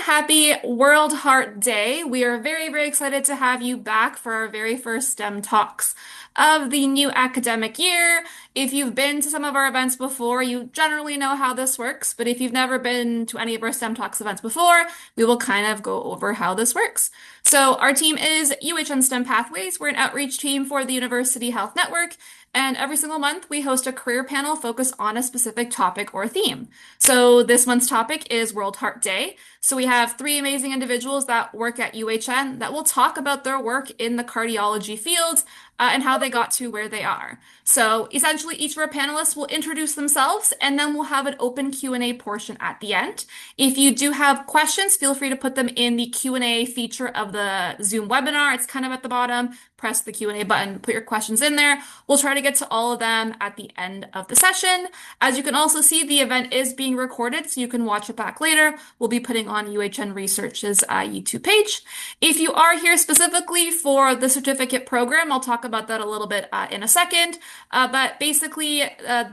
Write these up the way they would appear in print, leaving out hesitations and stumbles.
Happy World Heart Day. We are very, very excited to have you back for our very first STEM talks of the new academic year. If you've been to some of our events before, you generally know how this works, but if you've never been to any of our STEM Talks events before, we will kind of go over how this works. So our team is UHN STEM Pathways. We're an outreach team for the University Health Network, and every single month we host a career panel focused on a specific topic or theme. So this month's topic is World Heart Day. So we have three amazing individuals that work at UHN that will talk about their work in the cardiology field and how they got to where they are. So essentially, each of our panelists will introduce themselves, and then we'll have an open Q&A portion at the end. If you do have questions, feel free to put them in the Q&A feature of the Zoom webinar. It's kind of at the bottom. Press the Q&A button, put your questions in there. We'll try to get to all of them at the end of the session. As you can also see, the event is being recorded, so you can watch it back later. We'll be putting on UHN Research's YouTube page. If you are here specifically for the certificate program, I'll talk about that a little bit in a second. But basically,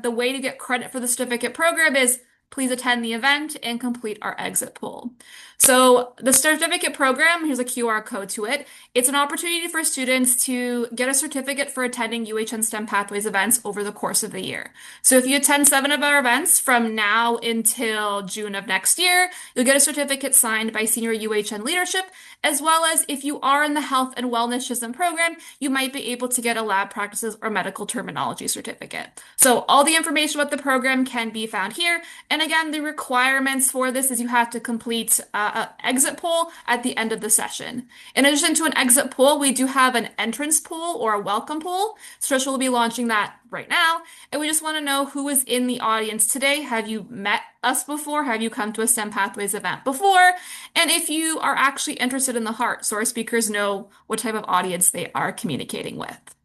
the way to get credit for the certificate program is please attend the event and complete our exit poll. So the certificate program, here's a QR code to it. It's an opportunity for students to get a certificate for attending UHN STEM Pathways events over the course of the year. So if you attend 7 of our events from now until June of next year, you'll get a certificate signed by senior UHN leadership, as well as if you are in the health and wellness system program, you might be able to get a lab practices or medical terminology certificate. So all the information about the program can be found here. And again, the requirements for this is you have to complete an exit poll at the end of the session. In addition to an exit poll, we do have an entrance poll or a welcome poll. Tricia will be launching that right now. And we just want to know who is in the audience today. Have you met us before? Have you come to a STEM Pathways event before? And if you are actually interested in the heart, so our speakers know what type of audience they are communicating with.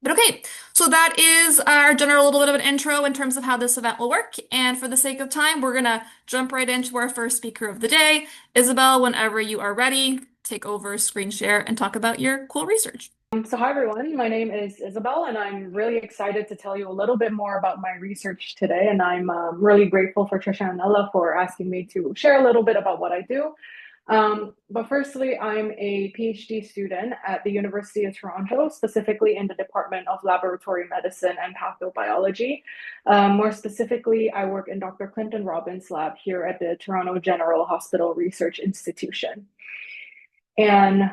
But okay, so that is our general little bit of an intro in terms of how this event will work. And for the sake of time, we're going to jump right into our first speaker of the day. Isabel, whenever you are ready, take over, screen share, and talk about your cool research. So hi everyone, my name is Isabel and I'm really excited to tell you a little bit more about my research today, and I'm really grateful for Trisha and Ella for asking me to share a little bit about what I do. But firstly, I'm a PhD student at the University of Toronto, specifically in the Department of Laboratory Medicine and Pathobiology. More specifically, I work in Dr. Clinton Robbins' lab here at the Toronto General Hospital Research Institution. And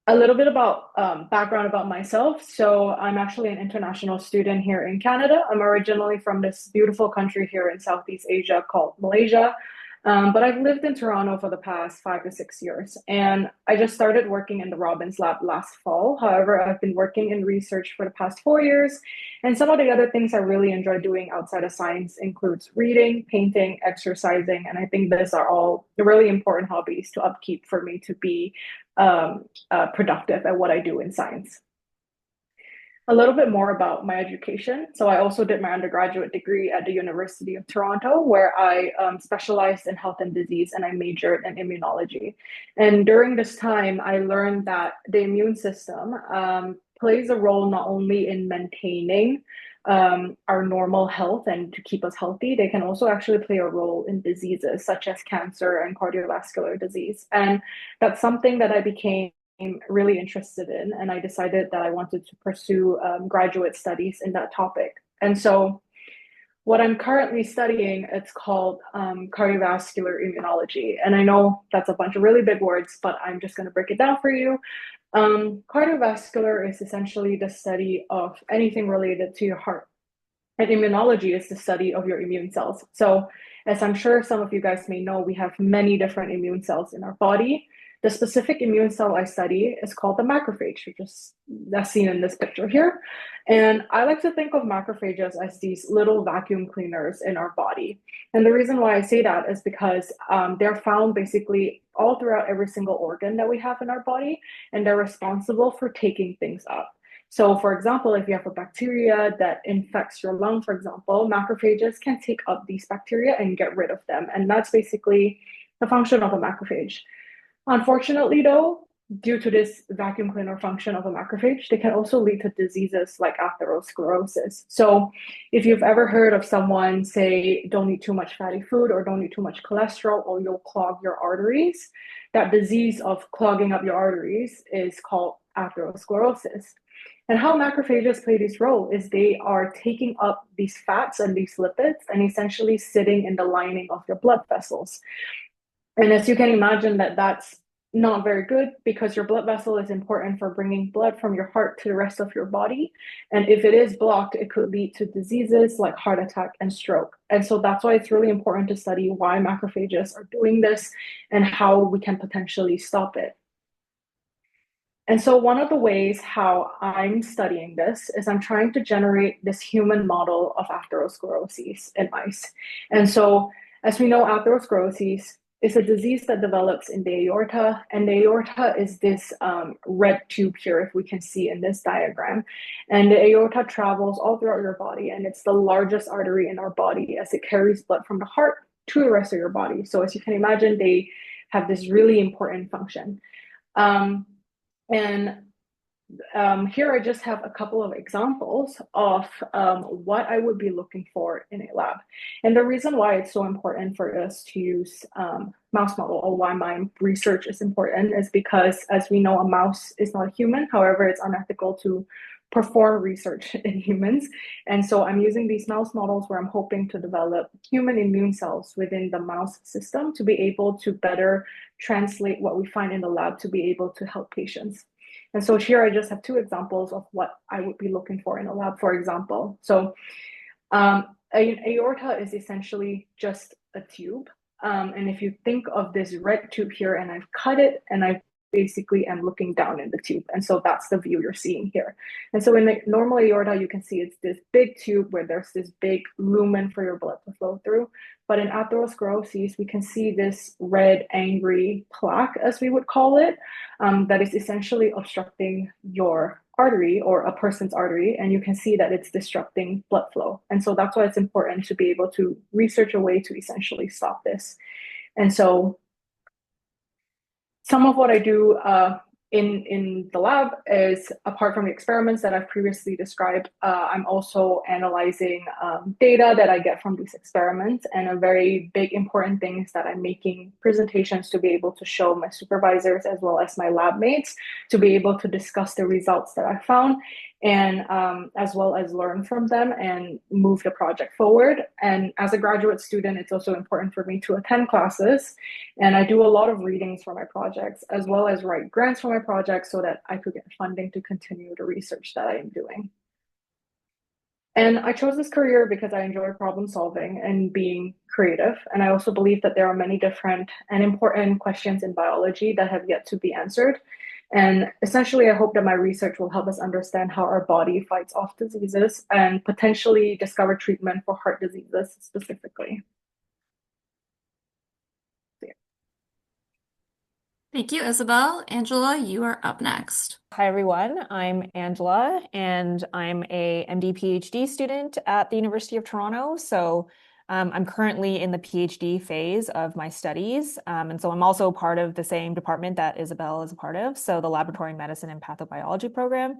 a little bit about background about myself. So I'm actually an international student here in Canada. I'm originally from this beautiful country here in Southeast Asia called Malaysia. But I've lived in Toronto for the past 5 to 6 years, and I just started working in the Robbins lab last fall. However, I've been working in research for the past 4 years, and some of the other things I really enjoy doing outside of science includes reading, painting, exercising, and I think these are all really important hobbies to upkeep for me to be productive at what I do in science. A little bit more about my education. So I also did my undergraduate degree at the University of Toronto, where I specialized in health and disease, and I majored in immunology. And during this time, I learned that the immune system plays a role not only in maintaining our normal health and to keep us healthy, they can also actually play a role in diseases such as cancer and cardiovascular disease. And that's something that I became really interested in, and I decided that I wanted to pursue graduate studies in that topic. And so what I'm currently studying, it's called cardiovascular immunology. And I know that's a bunch of really big words, but I'm just going to break it down for you. Cardiovascular is essentially the study of anything related to your heart. And immunology is the study of your immune cells. So as I'm sure some of you guys may know, we have many different immune cells in our body. The specific immune cell I study is called the macrophage, which is that's seen in this picture here. And I like to think of macrophages as these little vacuum cleaners in our body. And the reason why I say that is because they're found basically all throughout every single organ that we have in our body, and they're responsible for taking things up. So for example, if you have a bacteria that infects your lung, for example, macrophages can take up these bacteria and get rid of them. And that's basically the function of a macrophage. Unfortunately, though, due to this vacuum cleaner function of a macrophage, they can also lead to diseases like atherosclerosis. So, if you've ever heard of someone say, don't eat too much fatty food or don't eat too much cholesterol or you'll clog your arteries, that disease of clogging up your arteries is called atherosclerosis. And how macrophages play this role is they are taking up these fats and these lipids and essentially sitting in the lining of your blood vessels. And as you can imagine, that's not very good because your blood vessel is important for bringing blood from your heart to the rest of your body. And if it is blocked, it could lead to diseases like heart attack and stroke. And so that's why it's really important to study why macrophages are doing this and how we can potentially stop it. And so, one of the ways how I'm studying this is I'm trying to generate this human model of atherosclerosis in mice. And so, as we know, atherosclerosis is a disease that develops in the aorta, and the aorta is this red tube here, if we can see in this diagram. And the aorta travels all throughout your body, and it's the largest artery in our body as it carries blood from the heart to the rest of your body. So, as you can imagine, they have this really important function. Um, and Here I just have a couple of examples of what I would be looking for in a lab. And the reason why it's so important for us to use mouse model, or why my research is important, is because, as we know, a mouse is not a human. However, it's unethical to perform research in humans. And so I'm using these mouse models where I'm hoping to develop human immune cells within the mouse system to be able to better translate what we find in the lab to be able to help patients. And so here I just have two examples of what I would be looking for in a lab, for example. So an aorta is essentially just a tube. And if you think of this red tube here, and I've cut it and I basically am looking down in the tube. And so that's the view you're seeing here. And so in the normal aorta, you can see it's this big tube where there's this big lumen for your blood to flow through. But in atherosclerosis, we can see this red, angry plaque, as we would call it, that is essentially obstructing your artery, or a person's artery, and you can see that it's disrupting blood flow. And so that's why it's important to be able to research a way to essentially stop this. And so some of what I do in the lab is, apart from the experiments that I've previously described, I'm also analyzing data that I get from these experiments. And a very big important thing is that I'm making presentations to be able to show my supervisors as well as my lab mates to be able to discuss the results that I found, and as well as learn from them and move the project forward. And as a graduate student, it's also important for me to attend classes, and I do a lot of readings for my projects, as well as write grants for my projects so that I could get funding to continue the research that I am doing. And I chose this career because I enjoy problem solving and being creative. And I also believe that there are many different and important questions in biology that have yet to be answered. And essentially, I hope that my research will help us understand how our body fights off diseases and potentially discover treatment for heart diseases specifically. Thank you, Isabel. Angela, you are up next. Hi, everyone. I'm Angela, and I'm a MD PhD student at the University of Toronto. So I'm currently in the PhD phase of my studies. And so I'm also part of the same department that Isabel is a part of, so the Laboratory Medicine and Pathobiology program.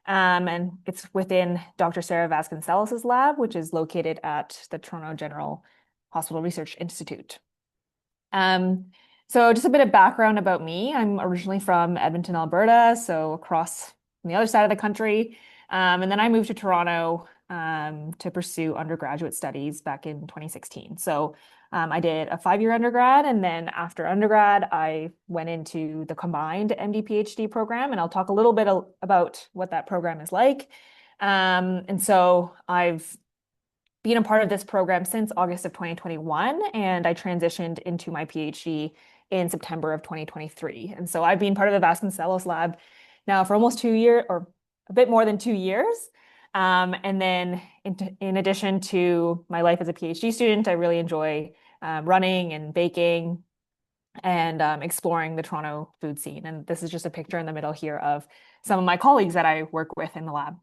And it's within Dr. Sarah Vasconcelos's lab, which is located at the Toronto General Hospital Research Institute. So just a bit of background about me. I'm originally from Edmonton, Alberta, so across on the other side of the country. And then I moved to Toronto to pursue undergraduate studies back in 2016. So I did a 5-year undergrad, and then after undergrad, I went into the combined MD PhD program, and I'll talk a little bit about what that program is like. And so I've been a part of this program since August of 2021, and I transitioned into my PhD in September of 2023. And so I've been part of the Vasconcelos lab now for almost 2 years, or a bit more than 2 years. And then in addition to my life as a PhD student, I really enjoy running and baking and exploring the Toronto food scene. And this is just a picture in the middle here of some of my colleagues that I work with in the lab.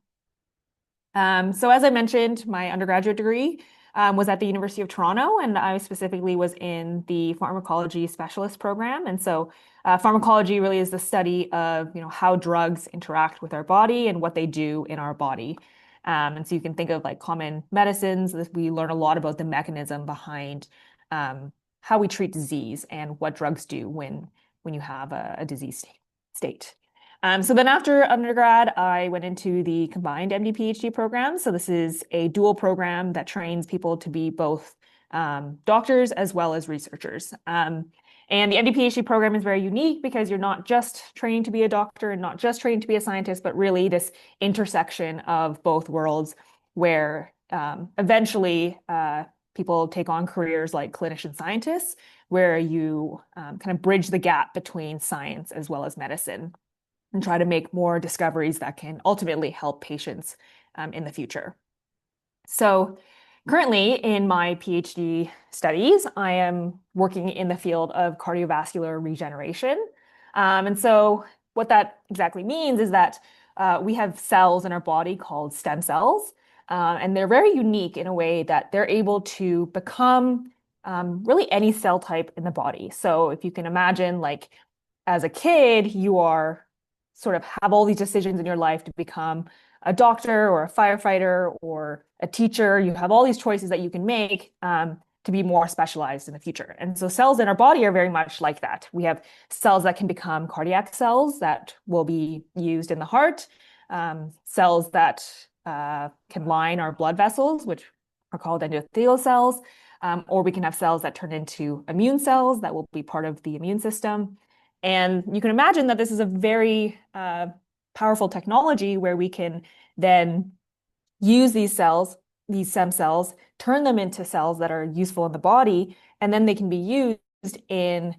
So as I mentioned, my undergraduate degree was at the University of Toronto, and I specifically was in the pharmacology specialist program. And so pharmacology really is the study of, how drugs interact with our body and what they do in our body. And so you can think of like common medicines. We learn a lot about the mechanism behind how we treat disease and what drugs do when you have a disease state. So then after undergrad, I went into the combined MD PhD program. So this is a dual program that trains people to be both doctors as well as researchers. And the MD PhD program is very unique because you're not just trained to be a doctor and not just trained to be a scientist, but really this intersection of both worlds where eventually people take on careers like clinician scientists, where you kind of bridge the gap between science as well as medicine and try to make more discoveries that can ultimately help patients in the future. So currently in my PhD studies, I am working in the field of cardiovascular regeneration. And so what that exactly means is that we have cells in our body called stem cells, and they're very unique in a way that they're able to become really any cell type in the body. So if you can imagine, like as a kid, you are sort of have all these decisions in your life to become a doctor or a firefighter or a teacher. You have all these choices that you can make to be more specialized in the future. And so cells in our body are very much like that. We have cells that can become cardiac cells that will be used in the heart, cells that can line our blood vessels, which are called endothelial cells, or we can have cells that turn into immune cells that will be part of the immune system. And you can imagine that this is a very powerful technology where we can then use these cells, these stem cells, turn them into cells that are useful in the body, and then they can be used in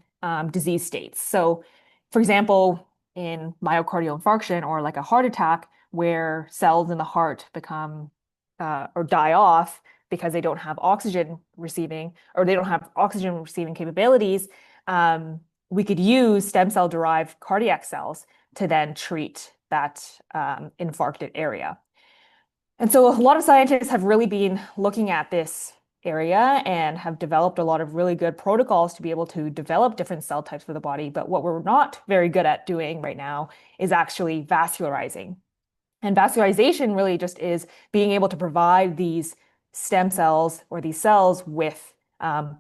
disease states. So, for example, in myocardial infarction or like a heart attack, where cells in the heart become or die off because they don't have oxygen receiving or they don't have oxygen receiving capabilities, we could use stem cell derived cardiac cells to then treat that infarcted area. And so a lot of scientists have really been looking at this area and have developed a lot of really good protocols to be able to develop different cell types for the body. But what we're not very good at doing right now is actually vascularizing. And vascularization really just is being able to provide these stem cells or these cells with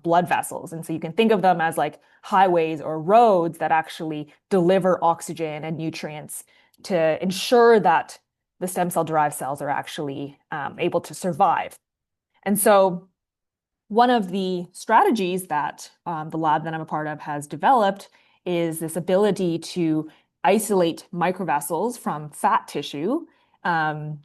blood vessels. And so you can think of them as like highways or roads that actually deliver oxygen and nutrients to ensure that the stem cell derived cells are actually able to survive. And so one of the strategies that the lab that I'm a part of has developed is this ability to isolate microvessels from fat tissue and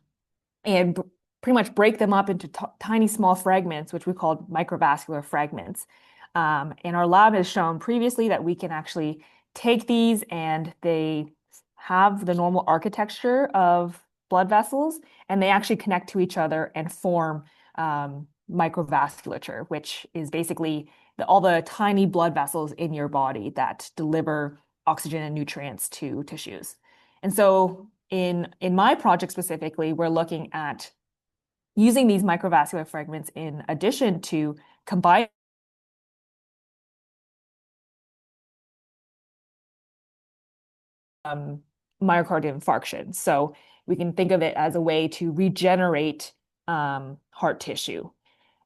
pretty much break them up into tiny small fragments, which we call microvascular fragments. And our lab has shown previously that we can actually take these and they have the normal architecture of blood vessels, and they actually connect to each other and form microvasculature, which is basically all the tiny blood vessels in your body that deliver oxygen and nutrients to tissues. And so in my project specifically, we're looking at using these microvascular fragments in addition to combine myocardial infarction. So we can think of it as a way to regenerate heart tissue.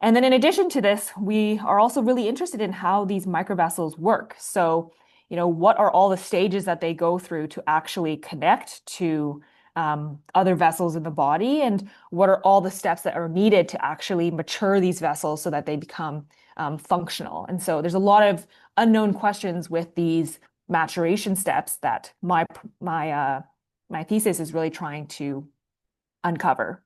And then in addition to this, we are also really interested in how these microvessels work. So, what are all the stages that they go through to actually connect to other vessels in the body? And what are all the steps that are needed to actually mature these vessels so that they become functional? And so there's a lot of unknown questions with these maturation steps that my thesis is really trying to uncover.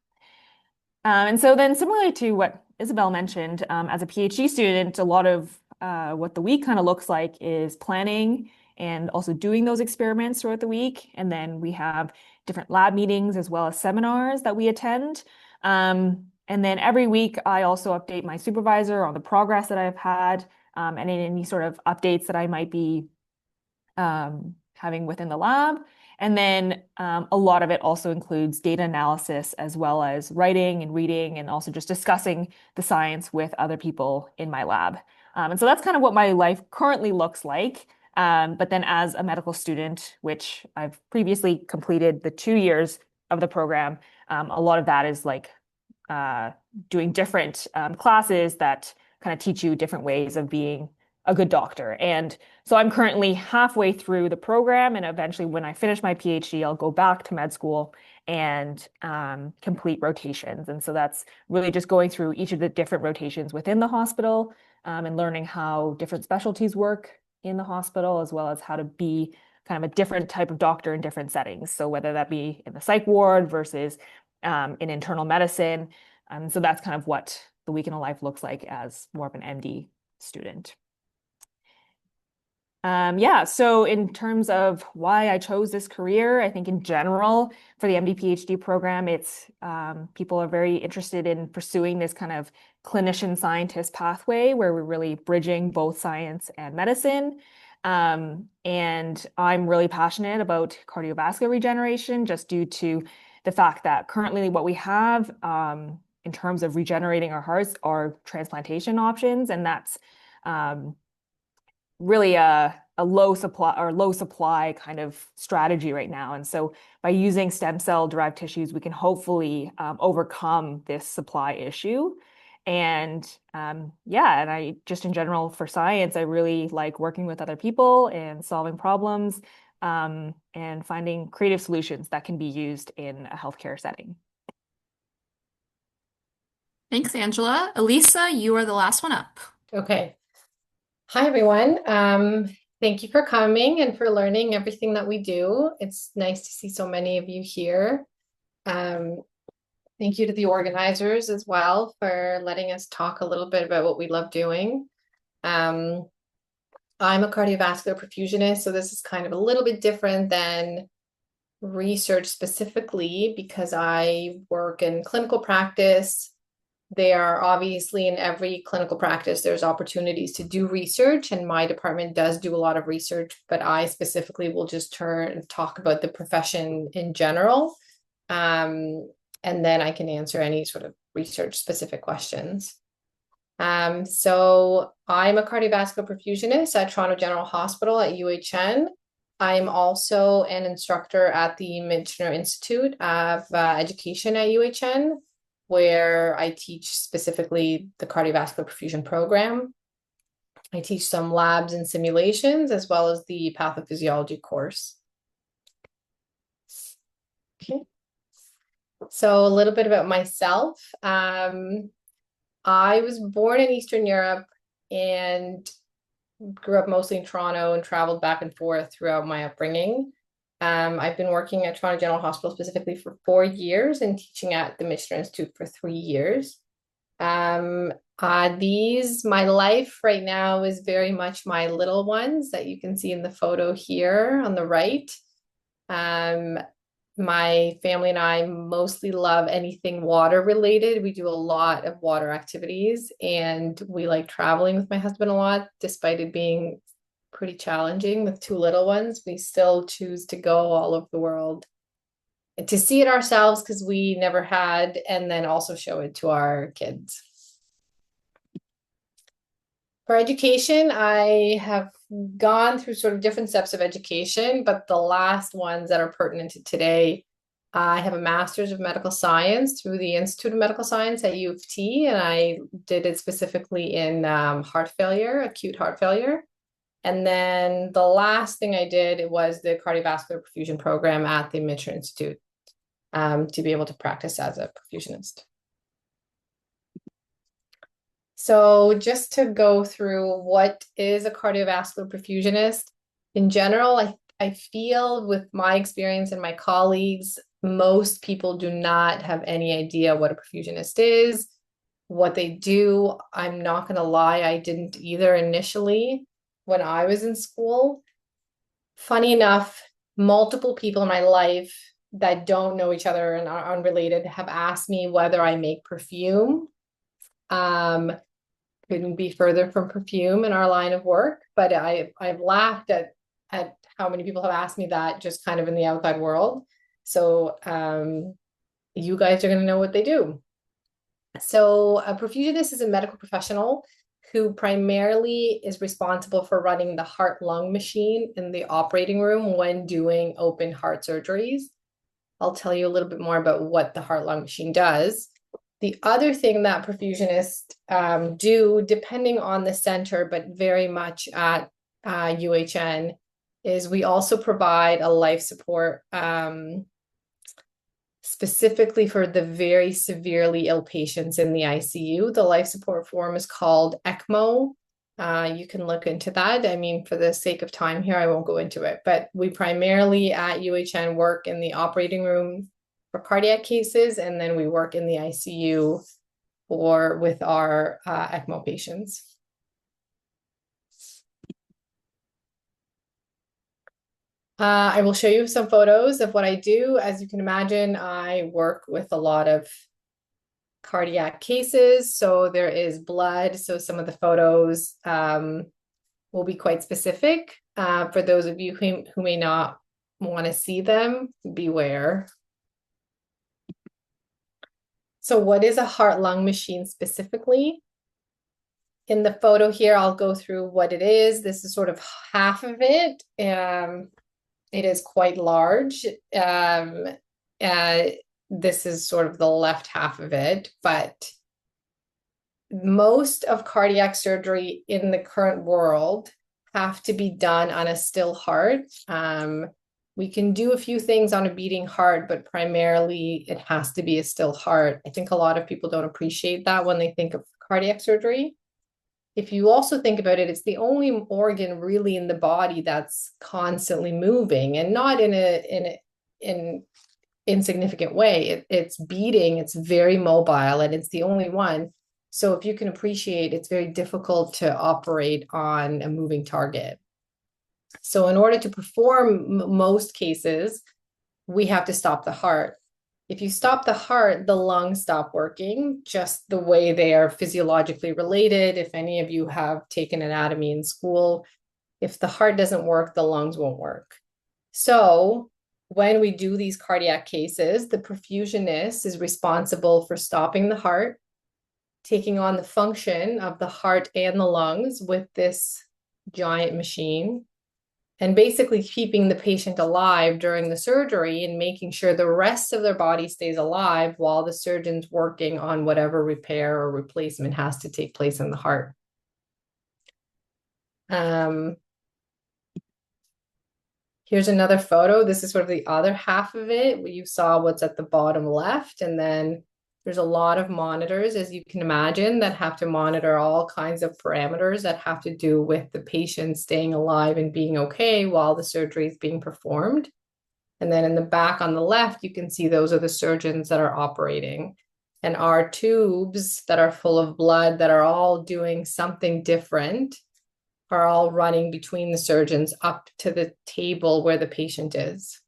And so then similarly to what Isabel mentioned, as a PhD student, a lot of what the week kind of looks like is planning and also doing those experiments throughout the week. And then we have different lab meetings as well as seminars that we attend. And then every week I also update my supervisor on the progress that I've had and any sort of updates that I might be having within the lab. And then a lot of it also includes data analysis as well as writing and reading and also just discussing the science with other people in my lab. And so that's kind of what my life currently looks like. But then as a medical student, which I've previously completed the 2 years of the program, a lot of that is like uh, doing different classes that kind of teach you different ways of being a good doctor. And so I'm currently halfway through the program, and eventually, when I finish my PhD, I'll go back to med school and complete rotations. And so that's really just going through each of the different rotations within the hospital and learning how different specialties work in the hospital, as well as how to be kind of a different type of doctor in different settings. So whether that be in the psych ward versus in internal medicine. So that's kind of what the week in a life looks like as more of an MD student. Yeah, so in terms of why I chose this career, I think in general for the MD PhD program, it's people are very interested in pursuing this kind of clinician scientist pathway where we're really bridging both science and medicine. And I'm really passionate about cardiovascular regeneration just due to the fact that currently what we have in terms of regenerating our hearts are transplantation options, and that's really a low supply kind of strategy right now. And so by using stem cell derived tissues, we can hopefully overcome this supply issue. And yeah, and I just in general for science, I really like working with other people and solving problems and finding creative solutions that can be used in a healthcare setting. Thanks, Angela. Elisa, you are the last one up. Okay. Hi, everyone. Thank you for coming and for learning everything that we do. It's nice to see so many of you here. Thank you to the organizers as well for letting us talk a little bit about what we love doing. I'm a cardiovascular perfusionist, so this is kind of a little bit different than research specifically because I work in clinical practice. They are obviously in every clinical practice, there's opportunities to do research, and my department does do a lot of research, but I specifically will just talk about the profession in general. And then I can answer any sort of research specific questions. So I'm a cardiovascular perfusionist at Toronto General Hospital at UHN. I'm also an instructor at the Michener Institute of Education at UHN, where I teach specifically the cardiovascular perfusion program. I teach some labs and simulations as well as the pathophysiology course. Okay. So a little bit about myself. I was born in Eastern Europe and grew up mostly in Toronto and traveled back and forth throughout my upbringing. I've been working at Toronto General Hospital specifically for 4 years and teaching at the Michener Institute for 3 years. My life right now is very much my little ones that you can see in the photo here on the right. My family and I mostly love anything water related. We do a lot of water activities and we like traveling with my husband a lot, despite it being pretty challenging with 2 little ones. We still choose to go all over the world to see it ourselves because we never had, and then also show it to our kids. For education, I have gone through sort of different steps of education, but the last ones that are pertinent to today, I have a master's of medical science through the Institute of Medical Science at U of T, and I did it specifically in heart failure, acute heart failure. And then the last thing I did was the cardiovascular perfusion program at the Michener Institute to be able to practice as a perfusionist. So just to go through what is a cardiovascular perfusionist in general, I feel with my experience and my colleagues, most people do not have any idea what a perfusionist is, what they do. I'm not going to lie, I didn't either initially when I was in school. Funny enough, multiple people in my life that don't know each other and are unrelated have asked me whether I make perfume. Couldn't be further from perfume in our line of work, but I've laughed at at how many people have asked me that just kind of in the outside world. So you guys are going to know what they do. So a perfusionist is a medical professional who primarily is responsible for running the heart-lung machine in the operating room when doing open heart surgeries. I'll tell you a little bit more about what the heart-lung machine does. The other thing that perfusionists do, depending on the center, but very much at UHN, is we also provide a life support specifically for the very severely ill patients in the ICU. The life support form is called ECMO. You can look into that. I mean, for the sake of time here, I won't go into it, but we primarily at UHN work in the operating room for cardiac cases, and then we work in the ICU with our ECMO patients. I will show you some photos of what I do. As you can imagine, I work with a lot of cardiac cases. So there is blood. So some of the photos will be quite specific. For those of you who may not want to see them, beware. So what is a heart-lung machine specifically? In the photo here, I'll go through what it is. This is sort of half of it. It is quite large. This is sort of the left half of it, but most of cardiac surgery in the current world have to be done on a still heart. We can do a few things on a beating heart, but primarily it has to be a still heart. I think a lot of people don't appreciate that when they think of cardiac surgery. If you also think about it, it's the only organ really in the body that's constantly moving, and not in an insignificant way. It's beating, it's very mobile, and it's the only one. So if you can appreciate, it's very difficult to operate on a moving target. So in order to perform most cases, we have to stop the heart. If you stop the heart, the lungs stop working, just the way they are physiologically related. If any of you have taken anatomy in school, if the heart doesn't work, the lungs won't work. So when we do these cardiac cases, the perfusionist is responsible for stopping the heart, taking on the function of the heart and the lungs with this giant machine, and basically keeping the patient alive during the surgery and making sure the rest of their body stays alive while the surgeon's working on whatever repair or replacement has to take place in the heart. Here's another photo. This is sort of the other half of it, where you saw what's at the bottom left. And then there's a lot of monitors, as you can imagine, that have to monitor all kinds of parameters that have to do with the patient staying alive and being okay while the surgery is being performed. And then in the back on the left, you can see those are the surgeons that are operating. And our tubes that are full of blood that are all doing something different are all running between the surgeons up to the table where the patient is.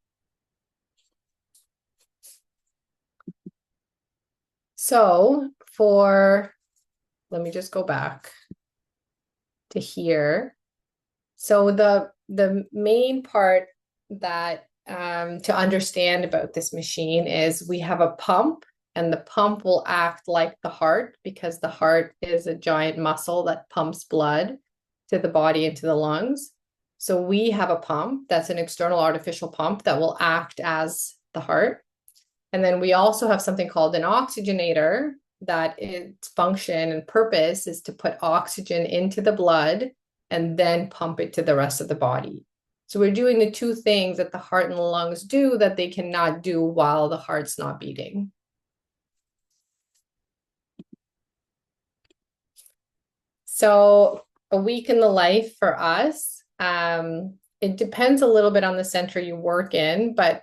So let me just go back to here. So the main part that to understand about this machine is we have a pump, and the pump will act like the heart because the heart is a giant muscle that pumps blood to the body and to the lungs. So we have a pump that's an external artificial pump that will act as the heart. And then we also have something called an oxygenator that its function and purpose is to put oxygen into the blood and then pump it to the rest of the body. So we're doing the two things that the heart and the lungs do that they cannot do while the heart's not beating. So a week in the life for us, it depends a little bit on the center you work in, but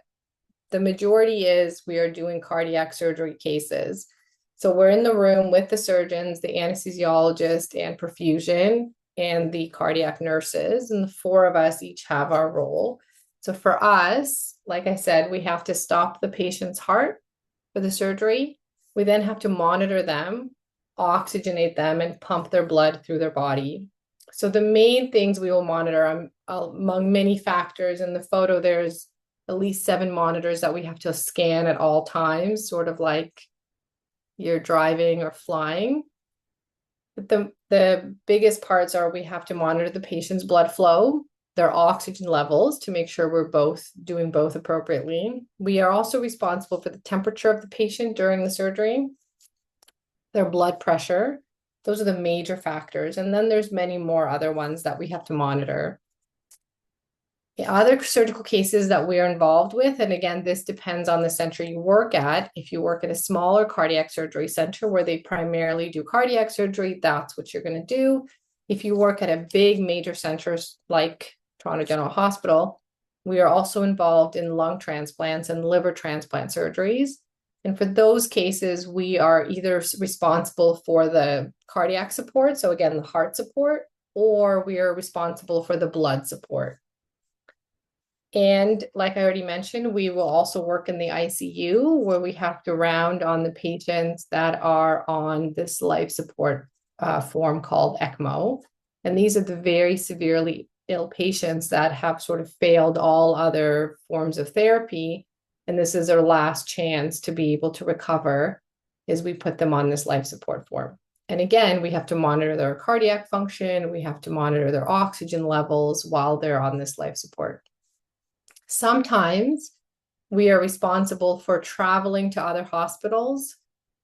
the majority is we are doing cardiac surgery cases. So we're in the room with the surgeons, the anesthesiologist and perfusion, and the cardiac nurses, and the four of us each have our role. So for us, like I said, we have to stop the patient's heart for the surgery. We then have to monitor them, oxygenate them, and pump their blood through their body. So the main things we will monitor among many factors. In the photo, there's at least 7 monitors that we have to scan at all times, sort of like you're driving or flying. But the biggest parts are we have to monitor the patient's blood flow, their oxygen levels to make sure we're both doing both appropriately. We are also responsible for the temperature of the patient during the surgery, their blood pressure. Those are the major factors. And then there's many more other ones that we have to monitor. The other surgical cases that we're involved with, and again, this depends on the center you work at. If you work at a smaller cardiac surgery center where they primarily do cardiac surgery, that's what you're going to do. If you work at a big major centers like Toronto General Hospital, we are also involved in lung transplants and liver transplant surgeries. And for those cases, we are either responsible for the cardiac support, so again, the heart support, or we are responsible for the blood support. And like I already mentioned, we will also work in the ICU where we have to round on the patients that are on this life support form called ECMO. And these are the very severely ill patients that have sort of failed all other forms of therapy. And this is their last chance to be able to recover as we put them on this life support form. And again, we have to monitor their cardiac function. We have to monitor their oxygen levels while they're on this life support. Sometimes we are responsible for traveling to other hospitals,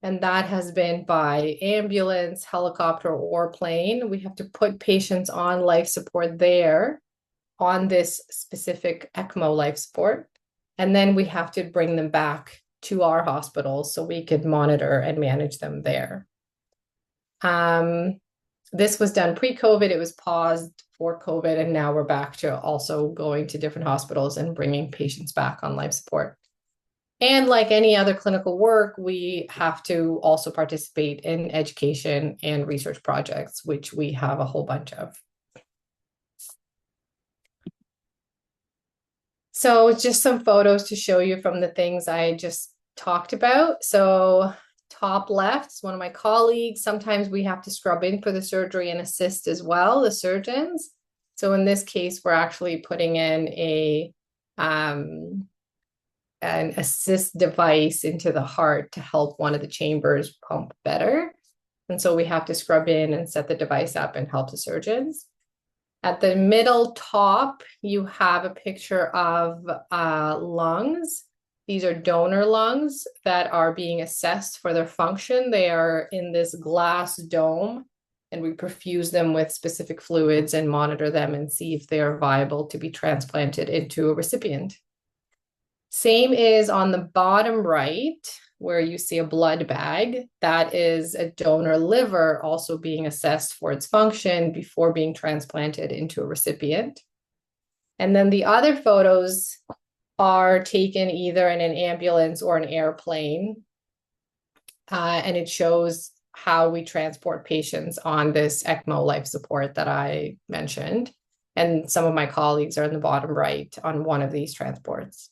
and that has been by ambulance, helicopter, or plane. We have to put patients on life support there on this specific ECMO life support, and then we have to bring them back to our hospitals so we could monitor and manage them there. This was done pre-COVID. It was paused for COVID, and now we're back to also going to different hospitals and bringing patients back on life support. And like any other clinical work, we have to also participate in education and research projects, which we have a whole bunch of. So just some photos to show you from the things I just talked about. So top left is one of my colleagues. Sometimes we have to scrub in for the surgery and assist as well, the surgeons. So in this case, we're actually putting in an assist device into the heart to help one of the chambers pump better. And so we have to scrub in and set the device up and help the surgeons. At the middle top, you have a picture of lungs. These are donor lungs that are being assessed for their function. They are in this glass dome, and we perfuse them with specific fluids and monitor them and see if they are viable to be transplanted into a recipient. Same is on the bottom right, where you see a blood bag. That is a donor liver also being assessed for its function before being transplanted into a recipient. And then the other photos are taken either in an ambulance or an airplane. And it shows how we transport patients on this ECMO life support that I mentioned. And some of my colleagues are in the bottom right on one of these transports.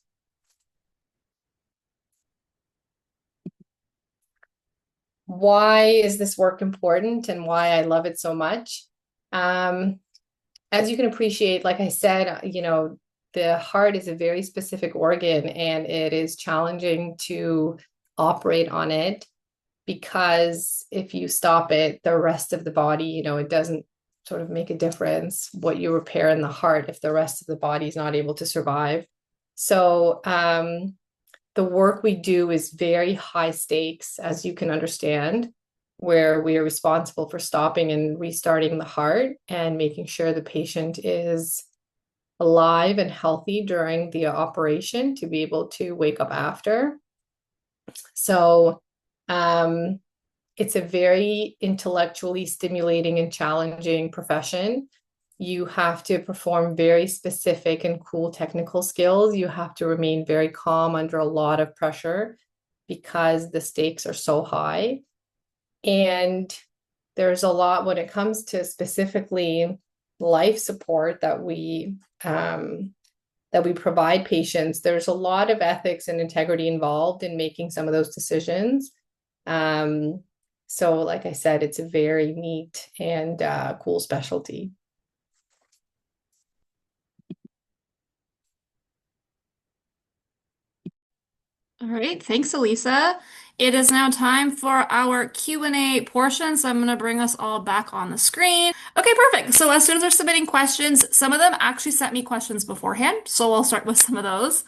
Why is this work important and why I love it so much? As you can appreciate, like I said, the heart is a very specific organ, and it is challenging to operate on it because if you stop it, the rest of the body, it doesn't sort of make a difference what you repair in the heart if the rest of the body is not able to survive. So the work we do is very high stakes, as you can understand, where we are responsible for stopping and restarting the heart and making sure the patient is alive and healthy during the operation to be able to wake up after. So it's a very intellectually stimulating and challenging profession. You have to perform very specific and cool technical skills. You have to remain very calm under a lot of pressure because the stakes are so high. And there's a lot when it comes to specifically life support that we provide patients. There's a lot of ethics and integrity involved in making some of those decisions. So like I said, it's a very neat and cool specialty. All right, thanks, Elisa. It is now time for our Q&A portion, so I'm going to bring us all back on the screen. Okay, perfect. So as soon as they're submitting questions, some of them actually sent me questions beforehand, so I'll start with some of those.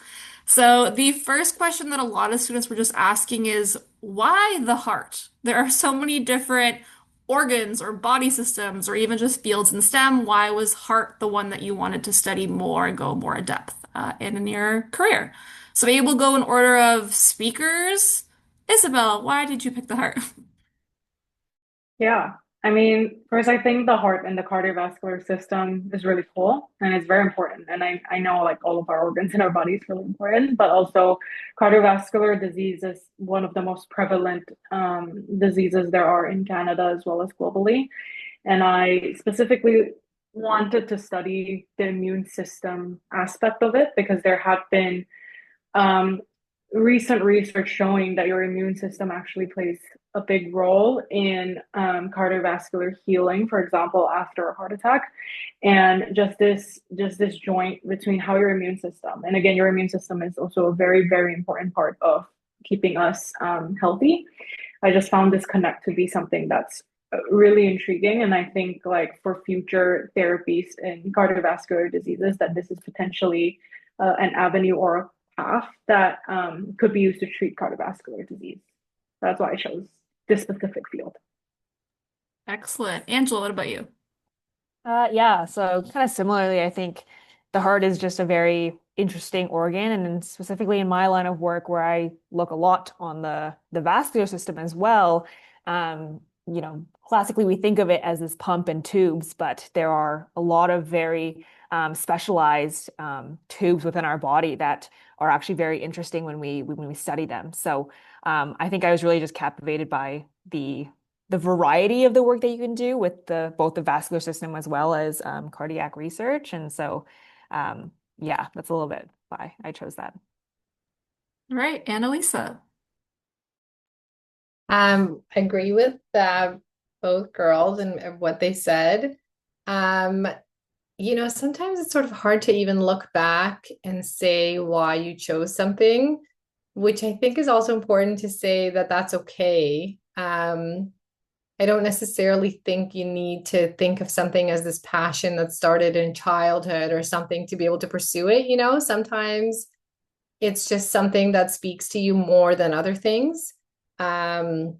So the first question that a lot of students were just asking is, why the heart? There are so many different organs or body systems or even just fields in STEM. Why was heart the one that you wanted to study more and go more in depth in your career? So maybe we'll go in order of speakers. Isabel, why did you pick the heart? Yeah. I mean, first, I think the heart and the cardiovascular system is really cool and it's very important. And I know like all of our organs in our body is really important, but also cardiovascular disease is one of the most prevalent diseases there are in Canada as well as globally. And I specifically wanted to study the immune system aspect of it because there have been um, recent research showing that your immune system actually plays a big role in cardiovascular healing, for example, after a heart attack, and just this joint between how your immune system, and again, your immune system is also a very, very important part of keeping us healthy. I just found this connect to be something that's really intriguing, and I think like for future therapies in cardiovascular diseases, that this is potentially an avenue or a path that could be used to treat cardiovascular disease. That's why I chose this specific field. Excellent. Angela, what about you? Yeah, so kind of similarly, I think the heart is just a very interesting organ, and specifically in my line of work where I look a lot on the vascular system as well. Classically we think of it as this pump and tubes, but there are a lot of very specialized tubes within our body that are actually very interesting when we study them. So I think I was really just captivated by the variety of the work that you can do with both the vascular system as well as cardiac research. And so, yeah, that's a little bit why I chose that. All right, Annalisa. Agree with both girls and what they said. Um, sometimes it's sort of hard to even look back and say why you chose something, which I think is also important to say that that's okay. I don't necessarily think you need to think of something as this passion that started in childhood or something to be able to pursue it. Sometimes it's just something that speaks to you more than other things. Um,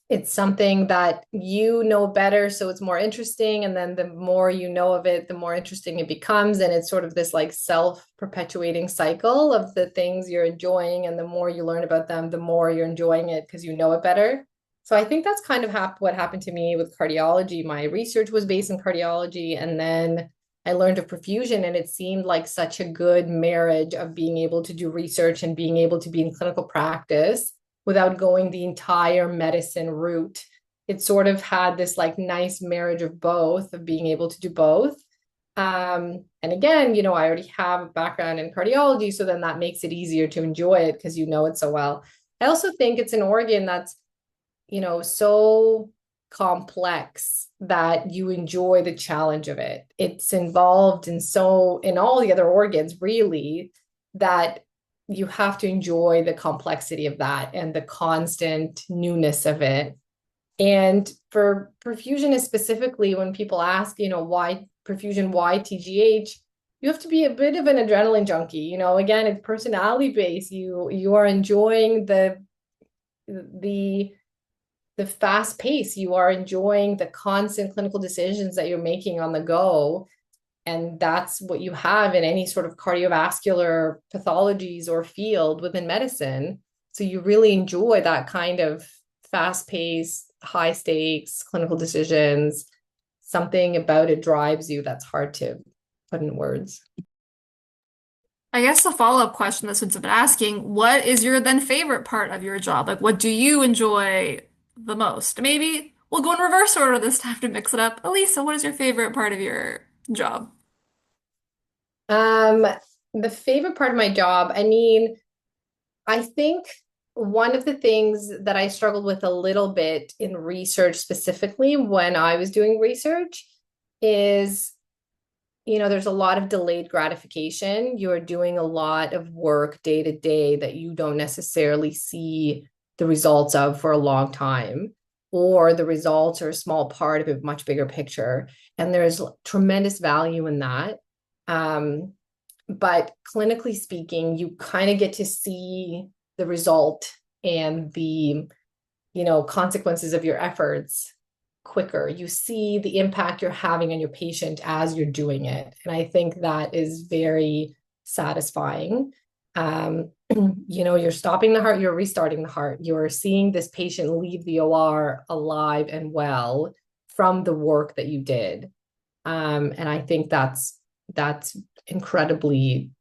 it's something that you know better, so it's more interesting. And then the more you know of it, the more interesting it becomes. And it's sort of this like self-perpetuating cycle of the things you're enjoying. And the more you learn about them, the more you're enjoying it because you know it better. So I think that's kind of what happened to me with cardiology. My research was based in cardiology, and then I learned of perfusion, and it seemed like such a good marriage of being able to do research and being able to be in clinical practice without going the entire medicine route. It sort of had this like nice marriage of both, of being able to do both. And again, I already have a background in cardiology, so then that makes it easier to enjoy it because you know it so well. I also think it's an organ that's so complex that you enjoy the challenge of it. It's involved in all the other organs, really, that you have to enjoy the complexity of that and the constant newness of it. And for perfusionists specifically, when people ask, why perfusion, why TGH, you have to be a bit of an adrenaline junkie. Again, it's personality based. You are enjoying the fast pace. You are enjoying the constant clinical decisions that you're making on the go. And that's what you have in any sort of cardiovascular pathologies or field within medicine. So you really enjoy that kind of fast paced, high stakes clinical decisions. Something about it drives you that's hard to put in words. I guess the follow-up question that students have been asking, what is your then favorite part of your job? Like, what do you enjoy the most? Maybe we'll go in reverse order this time to mix it up. Elisa, what is your favorite part of your job? Um, the favorite part of my job, I mean, I think one of the things that I struggled with a little bit in research, specifically when I was doing research, is there's a lot of delayed gratification. You're doing a lot of work day to day that you don't necessarily see the results of for a long time, or the results are a small part of a much bigger picture. And there's tremendous value in that. But clinically speaking, you kind of get to see the result and the, consequences of your efforts quicker. You see the impact you're having on your patient as you're doing it. And I think that is very satisfying. You're stopping the heart, you're restarting the heart. You're seeing this patient leave the OR alive and well from the work that you did. And I think that's incredibly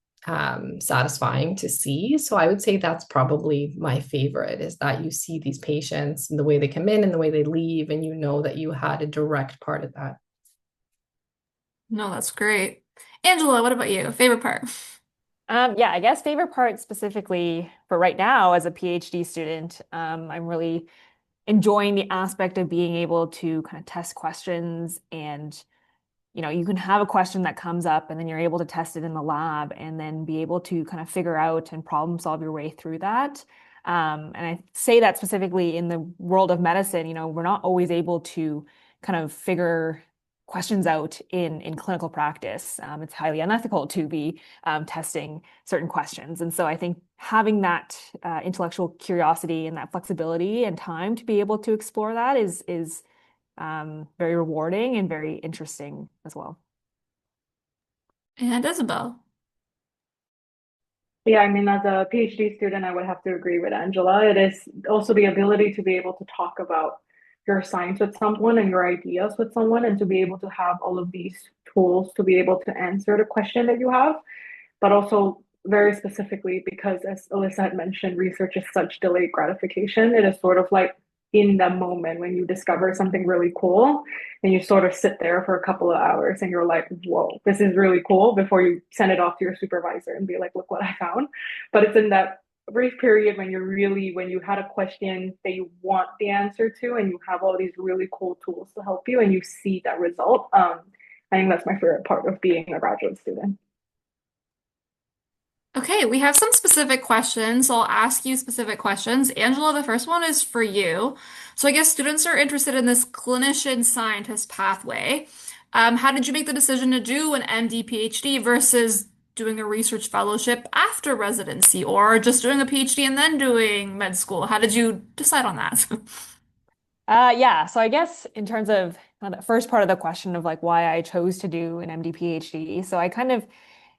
satisfying to see. So I would say that's probably my favorite, is that you see these patients and the way they come in and the way they leave, and you know that you had a direct part of that. No, that's great. Angela, what about you? Favorite part? Yeah, I guess favorite part specifically for right now as a PhD student, I'm really enjoying the aspect of being able to kind of test questions and you can have a question that comes up and then you're able to test it in the lab and then be able to kind of figure out and problem solve your way through that. And I say that specifically in the world of medicine, we're not always able to kind of figure questions out in clinical practice. It's highly unethical to be testing certain questions. And so I think having that intellectual curiosity and that flexibility and time to be able to explore that is very rewarding and very interesting as well. And Isabel. Yeah, I mean, as a PhD student, I would have to agree with Angela. It is also the ability to be able to talk about your science with someone and your ideas with someone, and to be able to have all of these tools to be able to answer the question that you have, but also very specifically because, as Alyssa had mentioned, research is such delayed gratification. It is sort of like in the moment when you discover something really cool and you sort of sit there for a couple of hours and you're like, whoa, this is really cool, before you send it off to your supervisor and be like, look what I found. But it's in that brief period when when you had a question that you want the answer to and you have all these really cool tools to help you and you see that result. I think that's my favorite part of being a graduate student. Okay, we have some specific questions. So I'll ask you specific questions. Angela, the first one is for you. So I guess students are interested in this clinician scientist pathway. How did you make the decision to do an MD PhD versus doing a research fellowship after residency, or just doing a PhD and then doing med school? How did you decide on that? Yeah, so I guess in terms of the first part of the question of like why I chose to do an MD PhD, so I kind of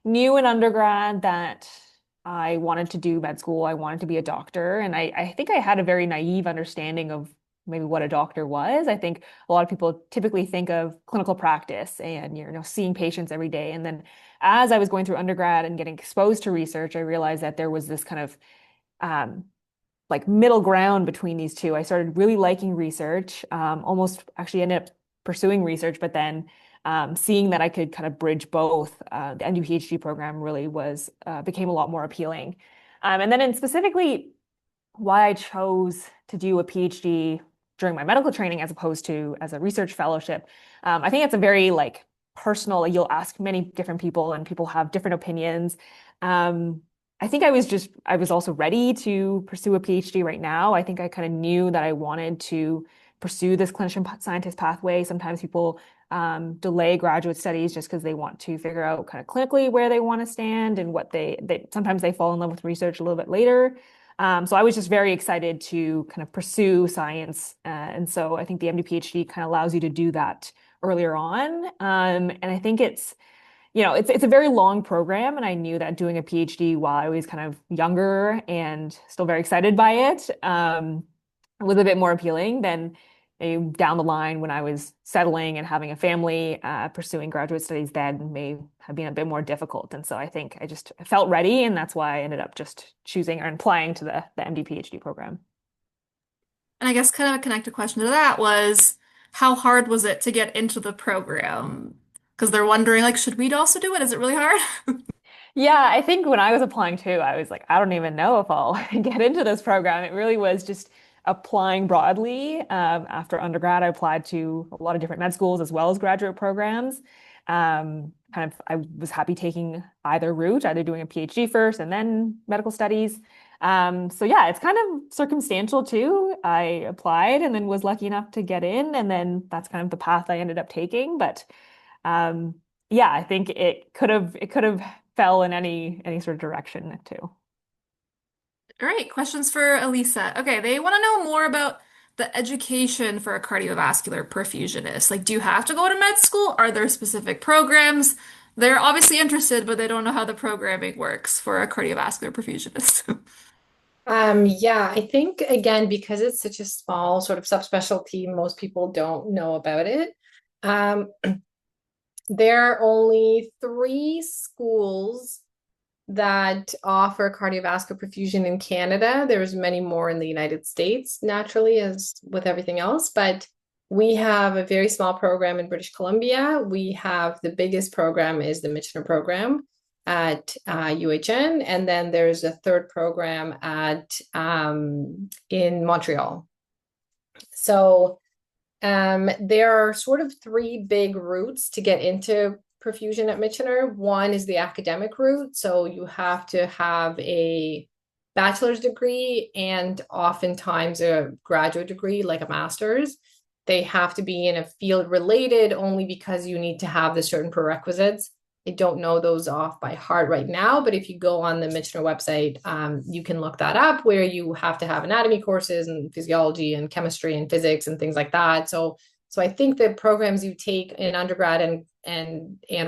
knew in undergrad that I wanted to do med school. I wanted to be a doctor. And I think I had a very naive understanding of maybe what a doctor was. I think a lot of people typically think of clinical practice and seeing patients every day. And then as I was going through undergrad and getting exposed to research, I realized that there was this kind of um, like middle ground between these two. I started really liking research, almost actually ended up pursuing research, but then seeing that I could kind of bridge both, the MD PhD program really became a lot more appealing. And then in specifically why I chose to do a PhD during my medical training as opposed to as a research fellowship, I think it's a very like personal, you'll ask many different people and people have different opinions. Um, I think I was also ready to pursue a PhD right now. I think I kind of knew that I wanted to pursue this clinician scientist pathway. Sometimes people delay graduate studies just because they want to figure out kind of clinically where they want to stand and what they sometimes they fall in love with research a little bit later. So I was just very excited to kind of pursue science. And so I think the MD PhD kind of allows you to do that earlier on. And I think it's a very long program, and I knew that doing a PhD while I was kind of younger and still very excited by it was a bit more appealing than down the line when I was settling and having a family. Pursuing graduate studies then may have been a bit more difficult, and so I think I just felt ready, and that's why I ended up just choosing or applying to the MD PhD program. And I guess kind of a connected question to that was, how hard was it to get into the program? Because they're wondering, like, should we also do it? Is it really hard? Yeah, I think when I was applying too, I was like, I don't even know if I'll get into this program. It really was just applying broadly. After undergrad, I applied to a lot of different med schools as well as graduate programs. I was happy taking either route, either doing a PhD first and then medical studies. So yeah, it's kind of circumstantial too. I applied and then was lucky enough to get in, and then that's kind of the path I ended up taking. But um, yeah, I think it could have fell in any sort of direction too. All right, questions for Elisa. Okay, they want to know more about the education for a cardiovascular perfusionist. Like, do you have to go to med school? Are there specific programs? They're obviously interested, but they don't know how the programming works for a cardiovascular perfusionist. Yeah, I think again, because it's such a small sort of subspecialty, most people don't know about it. Um, there are only 3 schools that offer cardiovascular perfusion in Canada. There's many more in the United States, naturally, as with everything else, but we have a very small program in British Columbia. We have the biggest program is the Michener program at UHN, and then there's a third program at in Montreal. So there are sort of 3 big routes to get into perfusion at Michener. One is the academic route. So you have to have a bachelor's degree and oftentimes a graduate degree, like a master's. They have to be in a field related only because you need to have the certain prerequisites. I don't know those off by heart right now, but if you go on the Michener website, you can look that up, where you have to have anatomy courses and physiology and chemistry and physics and things like that. So I think the programs you take in undergrad and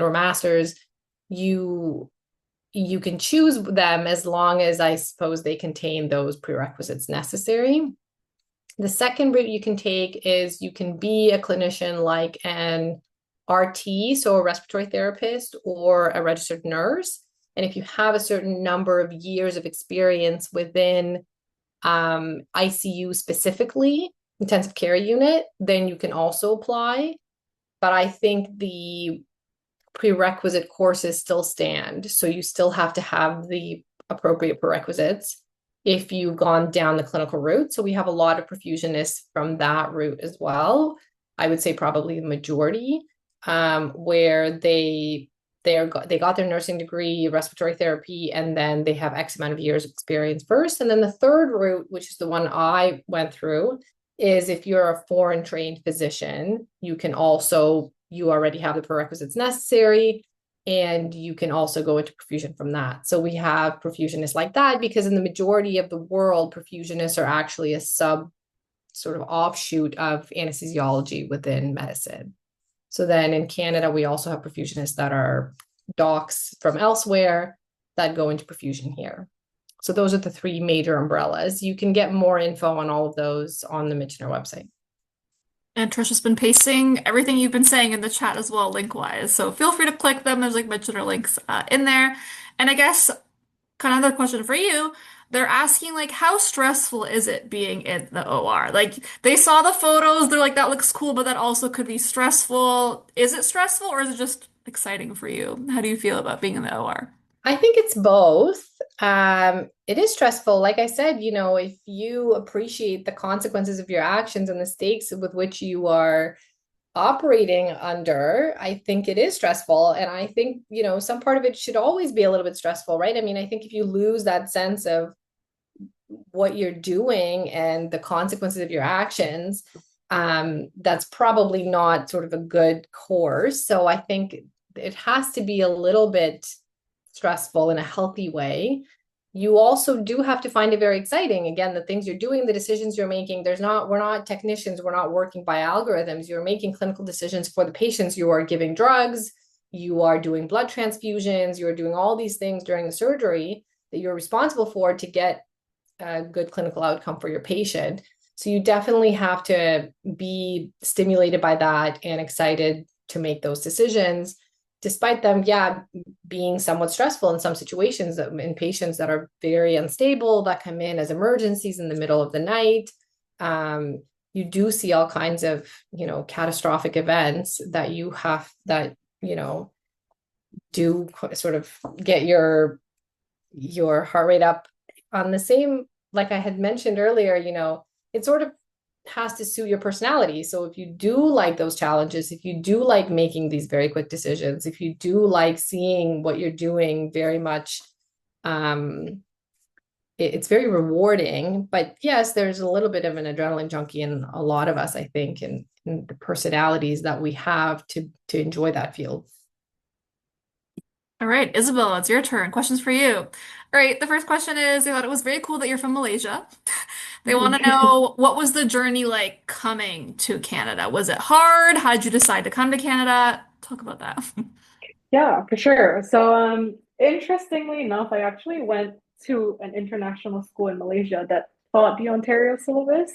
or masters, you can choose them as long as, I suppose, they contain those prerequisites necessary. The second route you can take is you can be a clinician like an RT, so a respiratory therapist, or a registered nurse. And if you have a certain number of years of experience within ICU specifically, intensive care unit, then you can also apply. But I think the prerequisite courses still stand. So you still have to have the appropriate prerequisites if you've gone down the clinical route. So we have a lot of perfusionists from that route as well. I would say probably the majority, where they got their nursing degree, respiratory therapy, and then they have X amount of years of experience first. And then the third route, which is the one I went through, is if you're a foreign trained physician, you already have the prerequisites necessary, and you can also go into perfusion from that. So we have perfusionists like that because in the majority of the world, perfusionists are actually a sort of offshoot of anesthesiology within medicine. So then in Canada, we also have perfusionists that are docs from elsewhere that go into perfusion here. So those are the 3 major umbrellas. You can get more info on all of those on the Michener website. And Trisha's been pasting everything you've been saying in the chat as well, link-wise. So feel free to click them. There's like Michener links in there. And I guess kind of another question for you. They're asking like, how stressful is it being in the OR? Like they saw the photos, they're like, that looks cool, but that also could be stressful. Is it stressful or is it just exciting for you? How do you feel about being in the OR? I think it's both. It is stressful. Like I said, if you appreciate the consequences of your actions and the stakes with which you are operating under, I think it is stressful. And I think, some part of it should always be a little bit stressful, right? I mean, I think if you lose that sense of what you're doing and the consequences of your actions, that's probably not sort of a good course. So I think it has to be a little bit stressful in a healthy way. You also do have to find it very exciting. Again, the things you're doing, the decisions you're making, we're not technicians, we're not working by algorithms. You're making clinical decisions for the patients. You are giving drugs, you are doing blood transfusions, you're doing all these things during the surgery that you're responsible for to get a good clinical outcome for your patient. So you definitely have to be stimulated by that and excited to make those decisions, despite them, being somewhat stressful in some situations in patients that are very unstable, that come in as emergencies in the middle of the night. You do see all kinds of, catastrophic events that do sort of get your heart rate up on the same, like I had mentioned earlier, it's sort of has to suit your personality. So if you do like those challenges, if you do like making these very quick decisions, if you do like seeing what you're doing very much, um, it's very rewarding. But yes, there's a little bit of an adrenaline junkie in a lot of us, I think, and the personalities that we have to enjoy that field. All right, Isabel, it's your turn. Questions for you. All right, the first question is, they thought it was very cool that you're from Malaysia. They want to know, what was the journey like coming to Canada? Was it hard? How did you decide to come to Canada? Talk about that. Yeah, for sure. So, interestingly enough, I actually went to an international school in Malaysia that taught the Ontario syllabus.